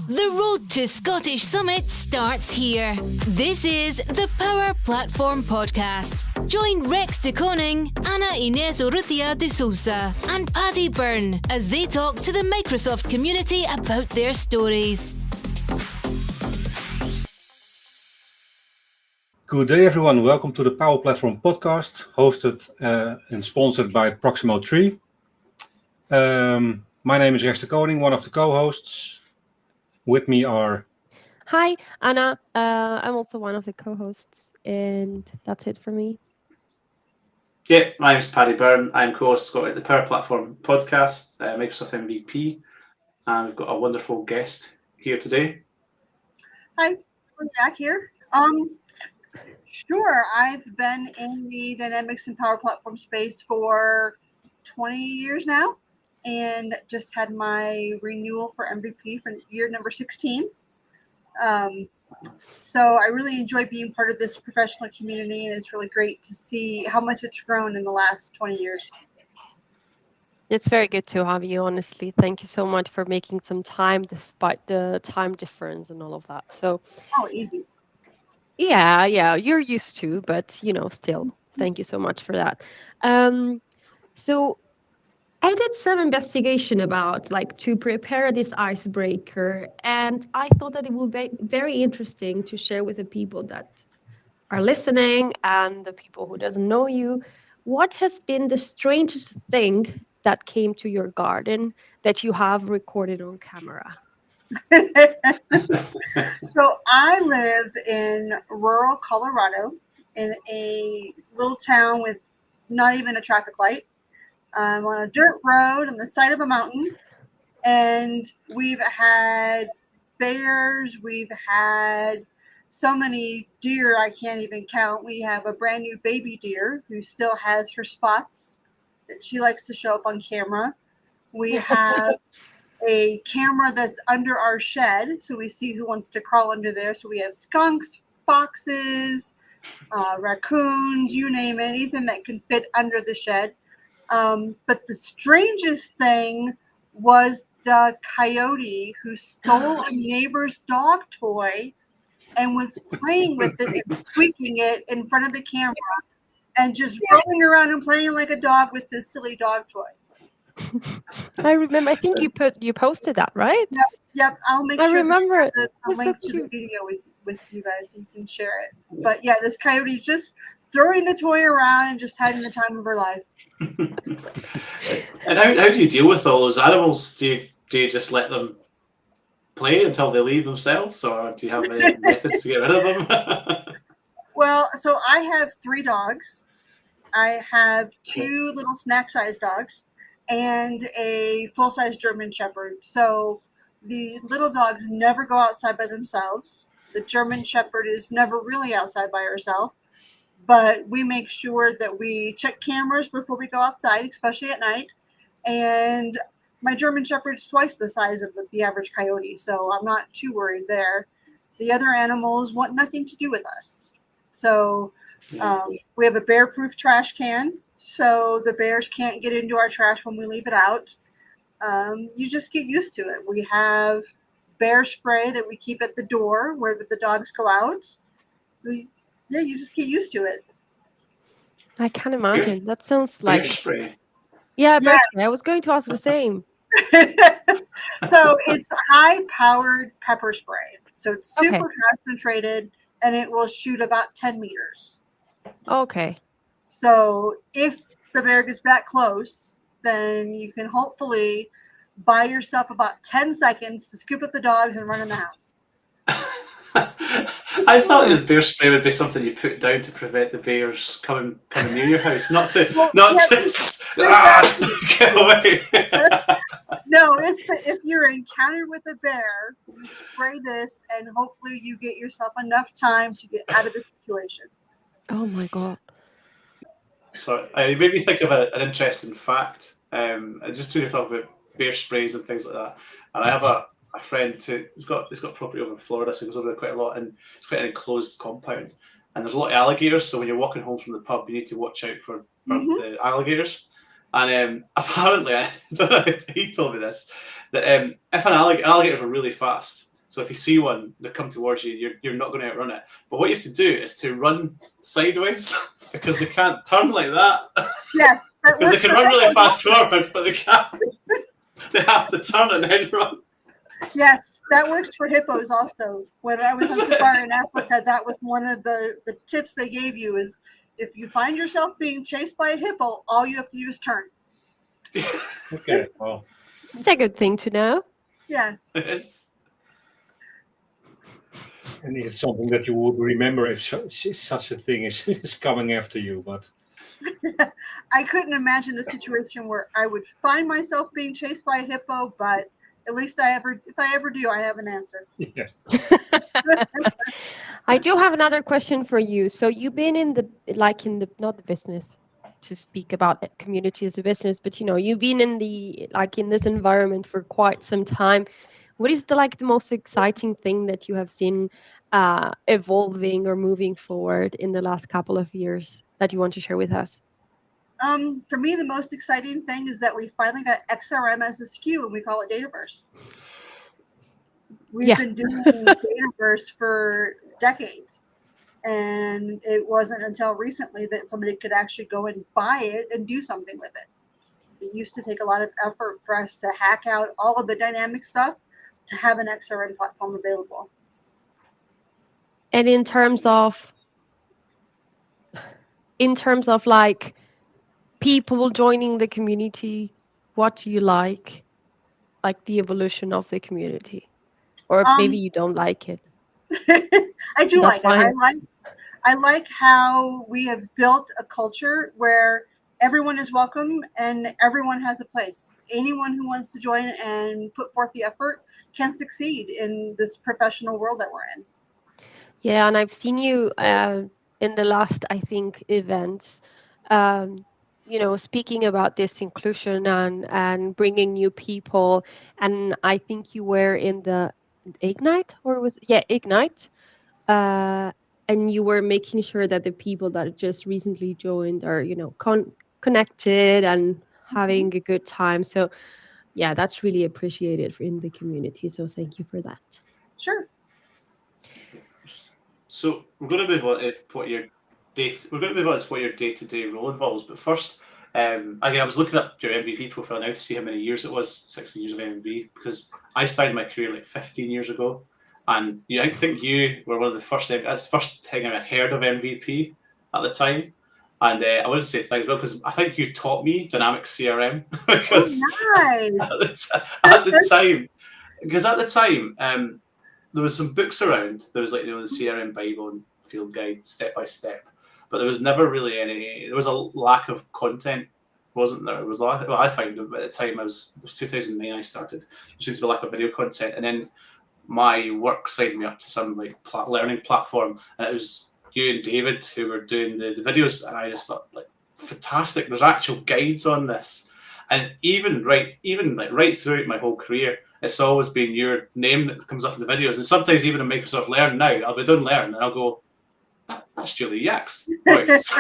The road to Scottish Summit starts here. This is the Power Platform Podcast. Join Rex de Koning, Ana Inés Urrutia de Sousa, and Paddy Byrne as they talk to the Microsoft community about their stories. Good day, everyone. Welcome to the Power Platform Podcast, hosted and sponsored by Proximo 3. My name is Rex de Koning, one of the co-hosts. With me are... Hi, Anna. I'm also one of the co-hosts, and that's it for me. Yeah, my name is Paddy Byrne. I'm co-host at the Power Platform Podcast, Microsoft MVP, and we've got a wonderful guest here today. Hi, Julie Yack here. Sure, I've been in the Dynamics and Power Platform space for 20 years now, and just had my renewal for MVP for year number 16. So I really enjoy being part of this professional community, and it's really great to see how much it's grown in the last 20 years. It's very good to have you, honestly. Thank you so much for making some time despite the time difference and all of that. So, Easy. Yeah, you're used to, but still, thank you so much for that. So I did some investigation about to prepare this icebreaker, and I thought that it would be very interesting to share with the people that are listening and the people who doesn't know you. What has been the strangest thing that came to your garden that you have recorded on camera? So I live in rural Colorado in a little town with not even a traffic light. I'm on a dirt road on the side of a mountain, and we've had bears, we've had so many deer I can't even count. We have a brand new baby deer who still has her spots that she likes to show up on camera. We have a camera that's under our shed, so we see who wants to crawl under there. So we have skunks, foxes, raccoons, you name it, anything that can fit under the shed. But the strangest thing was the coyote who stole a neighbor's dog toy and was playing with it and squeaking it in front of the camera and just rolling around and playing like a dog with this silly dog toy. I remember. I think you posted that, right? Yep. I'll make I sure remember to share the link to the video with you guys so you can share it. But yeah, this coyote's just throwing the toy around and just having the time of her life. And how do you deal with all those animals? Do you just let them play until they leave themselves, or do you have any methods to get rid of them? Well, so I have 3 dogs. I have 2 little snack-sized dogs and a full-size German Shepherd. So the little dogs never go outside by themselves. The German Shepherd is never really outside by herself. But we make sure that we check cameras before we go outside, especially at night. And my German Shepherd's twice the size of the average coyote, so I'm not too worried there. The other animals want nothing to do with us. So we have a bear-proof trash can, so the bears can't get into our trash when we leave it out. You just get used to it. We have bear spray that we keep at the door where the dogs go out. You just get used to it. I can imagine. That sounds Bear like... spray. Yeah, bear spray. I was going to ask the same. So it's high-powered pepper spray. So it's super concentrated, and it will shoot about 10 meters. Okay. So if the bear gets that close, then you can hopefully buy yourself about 10 seconds to scoop up the dogs and run in the house. I thought the bear spray would be something you put down to prevent the bears coming near your house, not to get away. No, it's if you're encountered with a bear, you spray this, and hopefully you get yourself enough time to get out of the situation. Oh my God. So it made me think of an interesting fact. I just to talk about bear sprays and things like that. And I have a friend who's got property over in Florida, so he goes over there quite a lot, and it's quite an enclosed compound. And there's a lot of alligators, so when you're walking home from the pub, you need to watch out for the alligators. And apparently, I don't know, he told me this, that if alligators are really fast, So if you see one that come towards you, you're not going to outrun it. But what you have to do is to run sideways because they can't turn like that. Yes, that Because they works can for run really hippos fast also. forward, but they can't. They have to turn and then run. Yes, that works for hippos also. When I was on safari in Africa, that was one of the tips they gave you is if you find yourself being chased by a hippo, all you have to do is turn. Okay, well, It's a good thing to know. Yes. It's, and it's something that you would remember if such a thing is coming after you. But I couldn't imagine a situation where I would find myself being chased by a hippo, but at least if I ever do, I have an answer. yeah, I do have another question for you. So you've been in the not the business to speak about community as a business, but you've been in in this environment for quite some time. What is the most exciting thing that you have seen evolving or moving forward in the last couple of years that you want to share with us? For me, the most exciting thing is that we finally got XRM as a SKU, and we call it Dataverse. We've Yeah. been doing Dataverse for decades, and it wasn't until recently that somebody could actually go and buy it and do something with it. It used to take a lot of effort for us to hack out all of the dynamic stuff to have an XRM platform available. And in terms of people joining the community, what do you like the evolution of the community? Or maybe you don't like it. I do That's like it. fine. I like how we have built a culture where everyone is welcome and everyone has a place. Anyone who wants to join and put forth the effort can succeed in this professional world that we're in. Yeah, and I've seen you in the last, I think, events, speaking about this inclusion and bringing new people. And I think you were in the Ignite, Ignite. And you were making sure that the people that just recently joined are, connected and having a good time. So, yeah, that's really appreciated in the community. So thank you for that. Sure. so we're going to move on to what your day-to-day role involves. But first, again, I was looking up your MVP profile now to see how many years it was, 16 years of MVP, because I started my career like 15 years ago. And I think you were one of the first. That's the first thing I heard of MVP at the time, and I want to say thanks well because I think you taught me dynamic CRM because Nice. at the time, there was some books around. There was the CRM Bible and field guide step by step, but there was never really any. There was a lack of content, wasn't there? It was like, well, I found at the time it was 2009. I started. There seemed to be a lack of video content, and then my work signed me up to some learning platform, and it was you and David who were doing the videos, and I just thought fantastic. There's actual guides on this, and even right throughout my whole career, it's always been your name that comes up in the videos, and sometimes even in Microsoft Learn now, I'll be done Learn, and I'll go, that's Julie Yack's voice.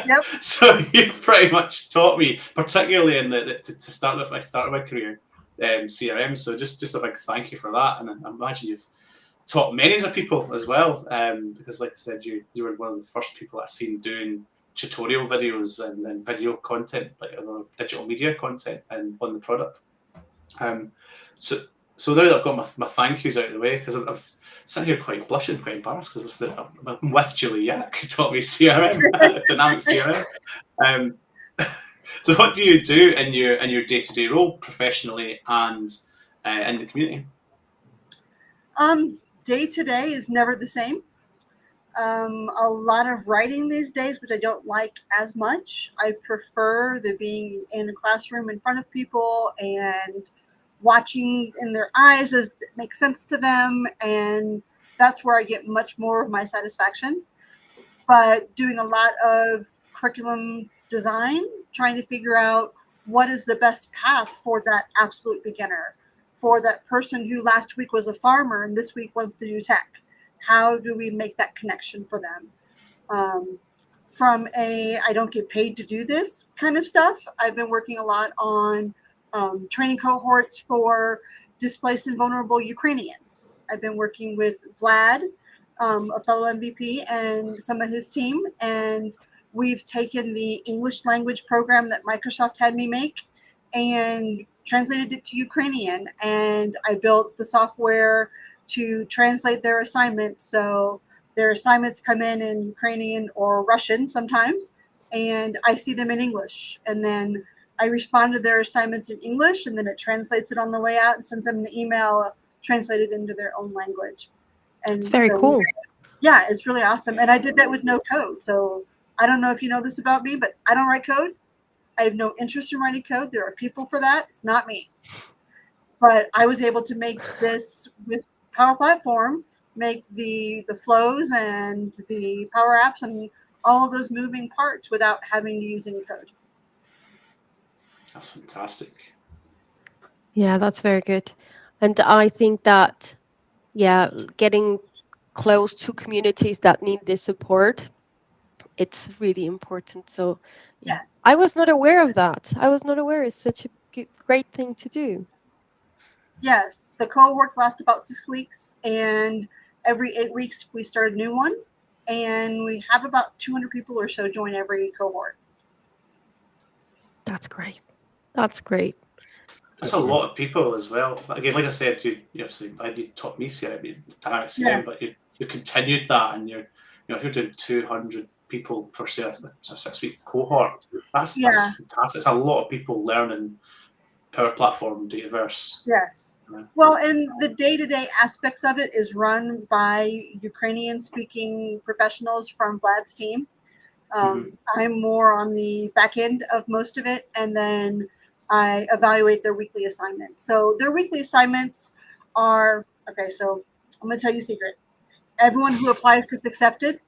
Yep. So you pretty much taught me, particularly in to start with my start of my career. CRM, so just a big thank you for that, and I imagine you've taught many other people as well, because like I said, you were one of the first people I've seen doing tutorial videos and video content, digital media content, and on the product. So now that I've got my thank yous out of the way, because I'm sitting here quite blushing, quite embarrassed because I'm with Julie Yack, who taught me CRM, dynamic CRM. So what do you do in your day-to-day role, professionally and in the community? Day to day is never the same. A lot of writing these days, which I don't like as much. I prefer the being in a classroom in front of people and watching in their eyes as it makes sense to them, and that's where I get much more of my satisfaction. But doing a lot of curriculum design, trying to figure out what is the best path for that absolute beginner, for that person who last week was a farmer and this week wants to do tech. How do we make that connection for them? From I don't get paid to do this kind of stuff, I've been working a lot on training cohorts for displaced and vulnerable Ukrainians I've been working with Vlad, a fellow MVP, and some of his team, and we've taken the English language program that Microsoft had me make and translated it to Ukrainian, and I built the software to translate their assignments. So their assignments come in Ukrainian or Russian sometimes, and I see them in English, and then I respond to their assignments in English, and then it translates it on the way out and sends them an email translated into their own language. And It's very cool. Yeah, it's really awesome. And I did that with no code. So I don't know if you know this about me, but I don't write code. I have no interest in writing code. There are people for that. It's not me. But I was able to make this with Power Platform, make the flows and the Power Apps and all of those moving parts without having to use any code. That's fantastic. Yeah, that's very good. And I think that, yeah, getting close to communities that need this support, it's really important. So Yes. I was not aware of that. I was not aware it's such a great thing to do. Yes, the cohorts last about 6 weeks, and every 8 weeks we start a new one, and we have about 200 people or so join every cohort. That's great. That's great. That's a lot of people as well. Again, like I said, you taught me CRM, dynamic CRM, Yes. but you continued that, and if you're doing 200 people per say a 6-week cohort, that's fantastic. It's a lot of people learning Power Platform, Dataverse. Yes. Yeah. Well, and the day-to-day aspects of it is run by Ukrainian-speaking professionals from Vlad's team. I'm more on the back end of most of it, and then I evaluate their weekly assignments. So their weekly assignments are, okay, so I'm going to tell you a secret. Everyone who applies gets accepted,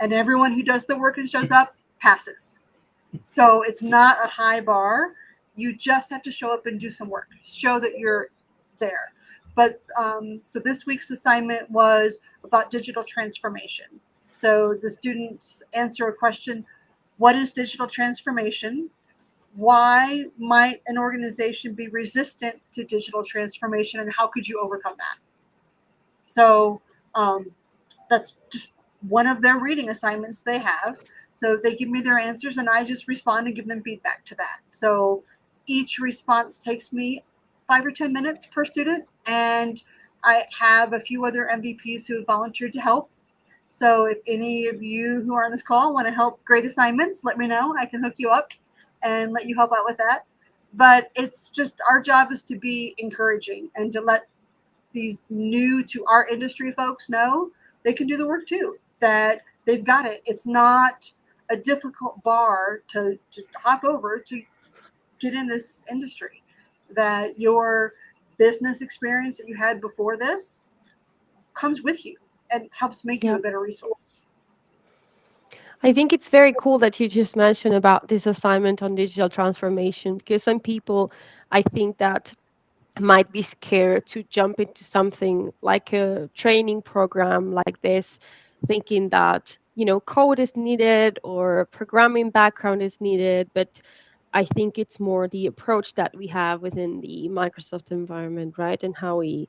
and everyone who does the work and shows up passes. So it's not a high bar. You just have to show up and do some work. Show that you're there. But so this week's assignment was about digital transformation. So the students answer a question: what is digital transformation? Why might an organization be resistant to digital transformation, and how could you overcome that? So that's just one of their reading assignments they have. So they give me their answers, and I just respond and give them feedback to that. So each response takes me 5 or 10 minutes per student, and I have a few other MVPs who have volunteered to help. So if any of you who are on this call want to help grade assignments, let me know. I can hook you up and let you help out with that. But it's just our job is to be encouraging and to let these new to our industry folks know they can do the work too, that they've got it. It's not a difficult bar to hop over to get in this industry, that your business experience that you had before this comes with you and helps make you a better resource. I think it's very cool that you just mentioned about this assignment on digital transformation, because some people, I think, that might be scared to jump into something like a training program like this, thinking that, code is needed or programming background is needed. But I think it's more the approach that we have within the Microsoft environment, right? And how we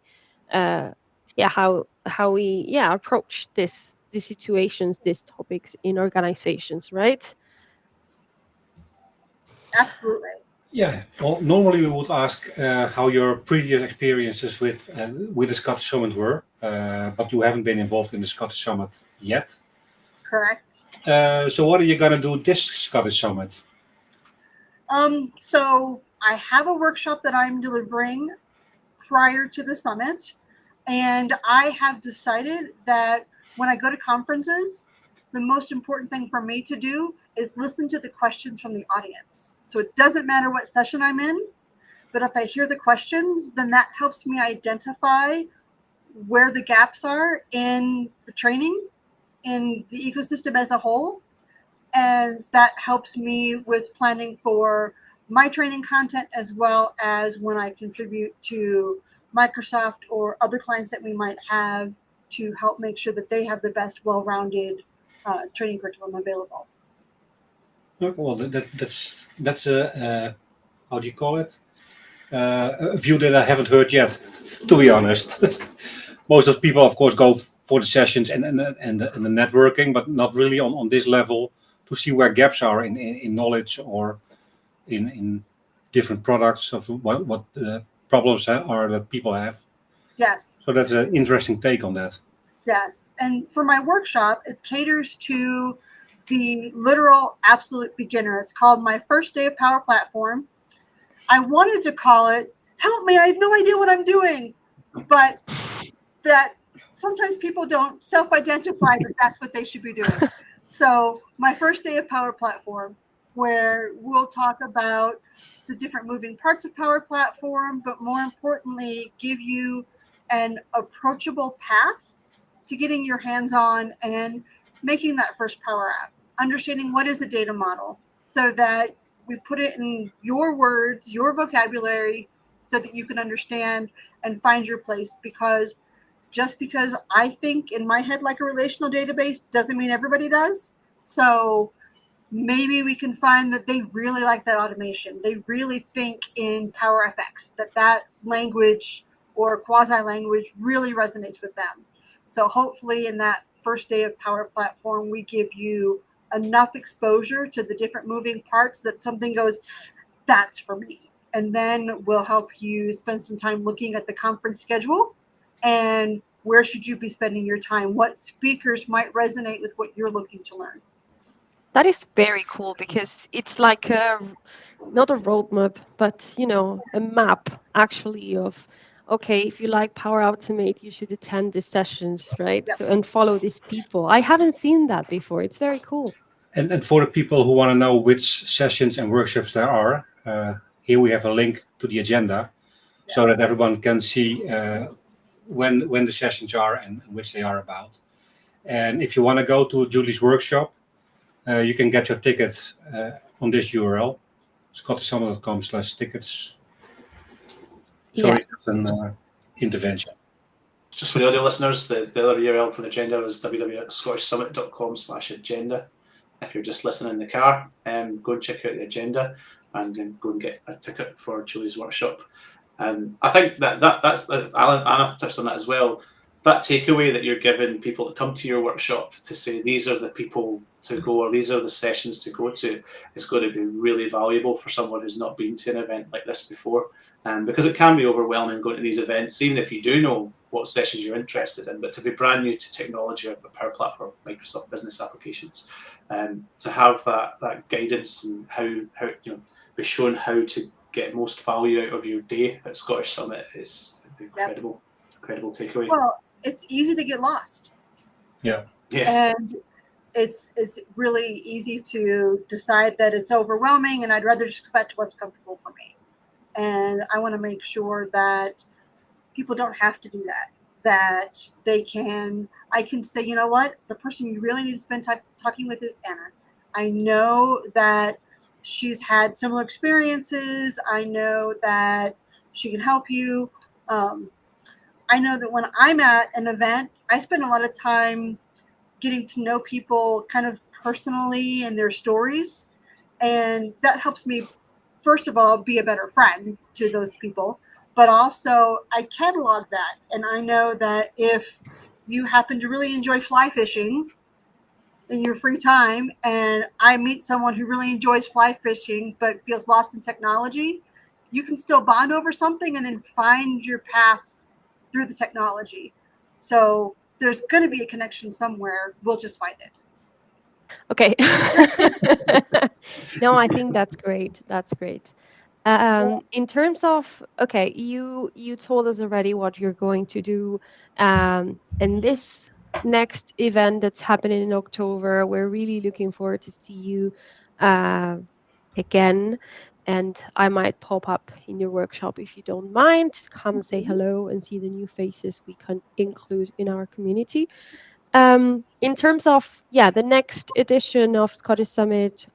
approach these situations, these topics in organizations, right? Absolutely. Yeah, well, normally we would ask how your previous experiences with the Scottish Summit were, but you haven't been involved in the Scottish Summit yet. Correct. So what are you going to do this Scottish Summit? So I have a workshop that I'm delivering prior to the summit, and I have decided that when I go to conferences, the most important thing for me to do is listen to the questions from the audience. So it doesn't matter what session I'm in, but if I hear the questions, then that helps me identify where the gaps are in the training, in the ecosystem as a whole. And that helps me with planning for my training content, as well as when I contribute to Microsoft or other clients that we might have, to help make sure that they have the best well-rounded training curriculum available. Well, that's a how do you call it? A view that I haven't heard yet, to be honest. most of the people, of course, go for the sessions and the networking, but not really on this level to see where gaps are in knowledge or in different products of what problems are that people have. Yes. So that's an interesting take on that. Yes. And for my workshop, it caters to the literal absolute beginner. It's called My First Day of Power Platform. I wanted to call it, help me, I have no idea what I'm doing. But that sometimes people don't self-identify that that's what they should be doing. So My First Day of Power Platform, where we'll talk about the different moving parts of Power Platform, but more importantly, give you an approachable path to getting your hands on and making that first Power App, understanding what is a data model so that we put it in your words, your vocabulary, so that you can understand and find your place. Because just because I think in my head like a relational database doesn't mean everybody does. So maybe we can find that they really like that automation. They really think in PowerFX, that language or quasi language really resonates with them. So hopefully in that first day of Power Platform, we give you enough exposure to the different moving parts that something goes, that's for me. And then we'll help you spend some time looking at the conference schedule and where should you be spending your time? What speakers might resonate with what you're looking to learn? That is very cool because it's like not a roadmap, but a map actually of, okay, if you like Power Automate, you should attend the sessions, right? Yep. So and follow these people. I haven't seen that before. It's very cool. And for the people who want to know which sessions and workshops there are, here we have a link to the agenda, so that everyone can see when the sessions are and which they are about. And if you want to go to Julie's workshop, you can get your ticket on this URL, scottishsummit.com/tickets. Sorry, that's an intervention. Just for the audio listeners, the other URL for the agenda is www.scottishsummit.com/agenda. If you're just listening in the car, go and check out the agenda and then go and get a ticket for Julie's workshop. I think that's Anna touched on that as well. That takeaway that you're giving people to come to your workshop to say these are the people to go or these are the sessions to go to is going to be really valuable for someone who's not been to an event like this before. Because it can be overwhelming going to these events, even if you do know what sessions you're interested in, but to be brand new to technology or Power Platform, Microsoft Business Applications, to have that guidance and how be shown how to get most value out of your day at Scottish Summit is incredible takeaway. Well, it's easy to get lost. Yeah. And it's really easy to decide that it's overwhelming and I'd rather just expect what's comfortable for me. And I want to make sure that people don't have to do that I can say, you know what, the person you really need to spend time talking with is Anna. I know that she's had similar experiences. I know that she can help you. I know that when I'm at an event, I spend a lot of time getting to know people kind of personally and their stories. And that helps me, first of all, be a better friend to those people. But also I catalog that. And I know that if you happen to really enjoy fly fishing in your free time and I meet someone who really enjoys fly fishing but feels lost in technology, you can still bond over something and then find your path through the technology. So there's going to be a connection somewhere. We'll just find it. Okay. No, I think that's great. That's great. In terms of, okay, you told us already what you're going to do in this next event that's happening in October. We're really looking forward to see you again. And I might pop up in your workshop if you don't mind. Come say hello and see the new faces we can include in our community. In terms of, the next edition of Scottish Summit,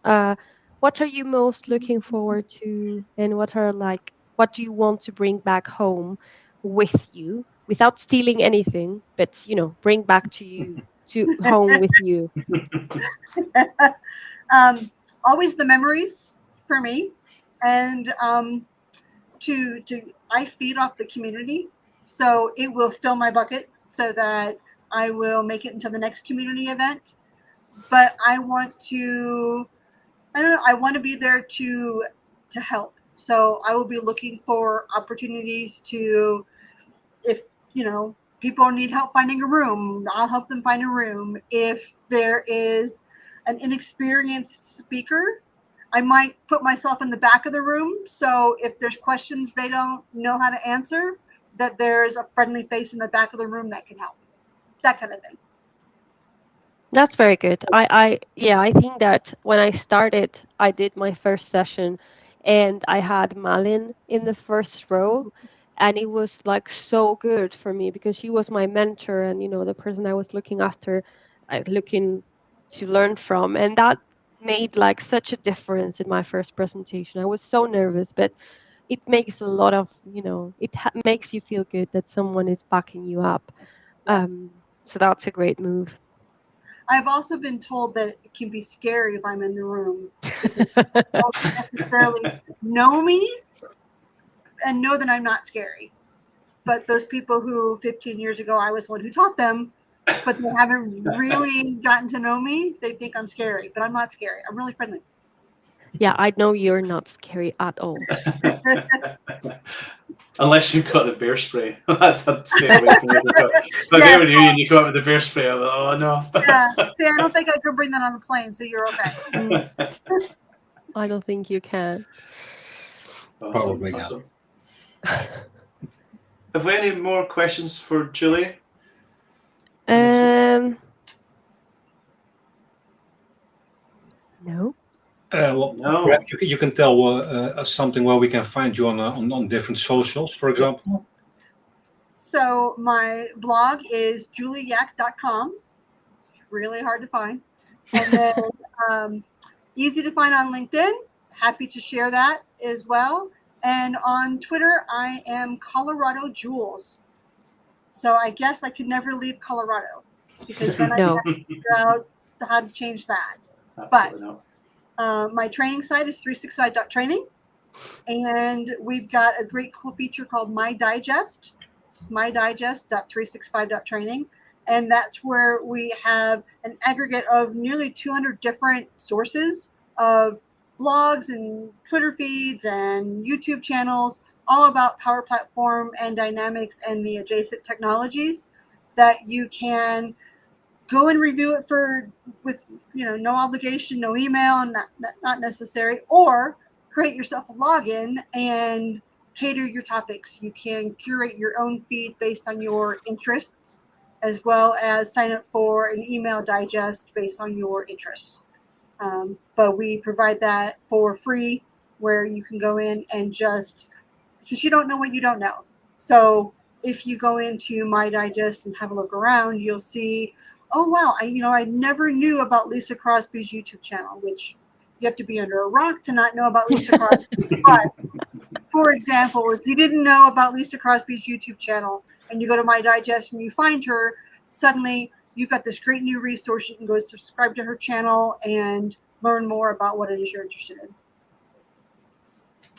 what are you most looking forward to, and what do you want to bring back home with you without stealing anything, but bring back to home with you? Always the memories for me, and I feed off the community, so it will fill my bucket so that I will make it into the next community event. But I want to, I don't know, I want to be there to help. So I will be looking for opportunities to, if, people need help finding a room, I'll help them find a room. If there is an inexperienced speaker, I might put myself in the back of the room. So if there's questions they don't know how to answer, that there's a friendly face in the back of the room that can help. That kind of thing. That's very good. I think that when I started, I did my first session and I had Malin in the first row, and it was like so good for me because she was my mentor and the person I was looking after, looking to learn from, and that made like such a difference in my first presentation. I was so nervous, but it makes a lot of, makes you feel good that someone is backing you up. Yes. So that's a great move. I've also been told that it can be scary if I'm in the room because they don't necessarily know me and know that I'm not scary. But those people who 15 years ago I was one who taught them, but they haven't really gotten to know me, they think I'm scary. But I'm not scary. I'm really friendly. Yeah, I know you're not scary at all. Unless you've got the bear spray. I'd stay away from it. But Yeah. when you come up with the bear spray, I'm like, oh no. Yeah. See, I don't think I could bring that on the plane, so you're okay. I don't think you can. Probably not. Awesome. Have we any more questions for Julie? No. Well, No. perhaps you can tell something where we can find you on different socials, for example. So my blog is julieyack.com. Really hard to find. And then easy to find on LinkedIn. Happy to share that as well. And on Twitter, I am Colorado Jules. So I guess I could never leave Colorado because then I have to figure out how to change that. Absolutely But my training site is 365.training. And we've got a great cool feature called My Digest, mydigest.365.training. And that's where we have an aggregate of nearly 200 different sources of blogs and Twitter feeds and YouTube channels, all about Power Platform and Dynamics and the adjacent technologies that you can go and review it with no obligation, no email, not necessary, or create yourself a login and cater your topics. You can curate your own feed based on your interests, as well as sign up for an email digest based on your interests. But we provide that for free, where you can go in and because you don't know what you don't know. So if you go into My Digest and have a look around, you'll see, oh wow, I never knew about Lisa Crosby's YouTube channel, which you have to be under a rock to not know about Lisa Crosby. But for example, if you didn't know about Lisa Crosby's YouTube channel and you go to My Digest and you find her, suddenly you've got this great new resource. You can go subscribe to her channel and learn more about what it is you're interested in.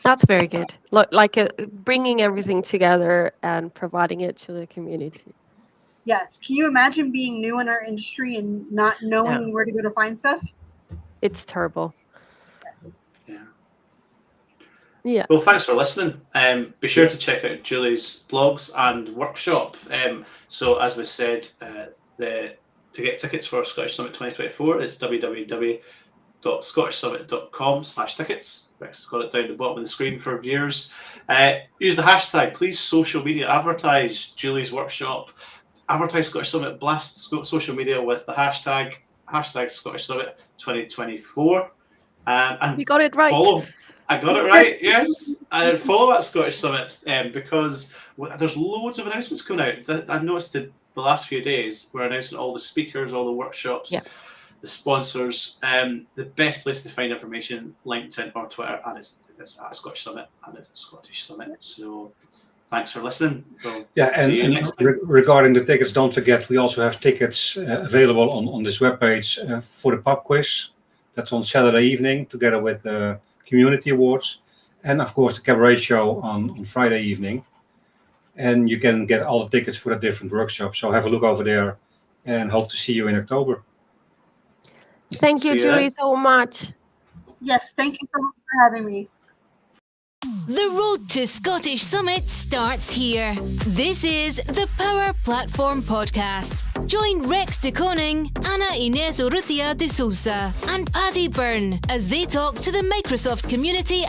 That's very good. Like bringing everything together and providing it to the community. Yes. Can you imagine being new in our industry and not knowing where to go to find stuff? It's terrible. Yes. Yeah. Well, thanks for listening. Be sure to check out Julie's blogs and workshop. So as we said, to get tickets for Scottish Summit 2024, it's www.scottishsummit.com/tickets. Rex has got it down the bottom of the screen for viewers. Use the hashtag, please. Social media, advertise Julie's workshop, advertise Scottish Summit, blast social media with the hashtag Scottish Summit 2024. And you got it right. I got it right, yes. And follow at Scottish Summit because there's loads of announcements coming out. I've noticed the last few days we're announcing all the speakers, all the workshops, the sponsors. The best place to find information, LinkedIn or Twitter, and it's at Scottish Summit and it's a Scottish Summit. So thanks for listening. We'll see you next time. Regarding the tickets, don't forget we also have tickets available on this webpage for the pub quiz. That's on Saturday evening together with Community Awards, and of course the cabaret show on Friday evening. and you can get all the tickets for the different workshops. So have a look over there, and hope to see you in October. Thank you, See you Julie, then. so much. Yes, thank you so much for having me. The road to Scottish Summit starts here. This is the Power Platform Podcast. Join Rex de Koning, Ana Inés Urrutia de Sousa, and Paddy Byrne as they talk to the Microsoft community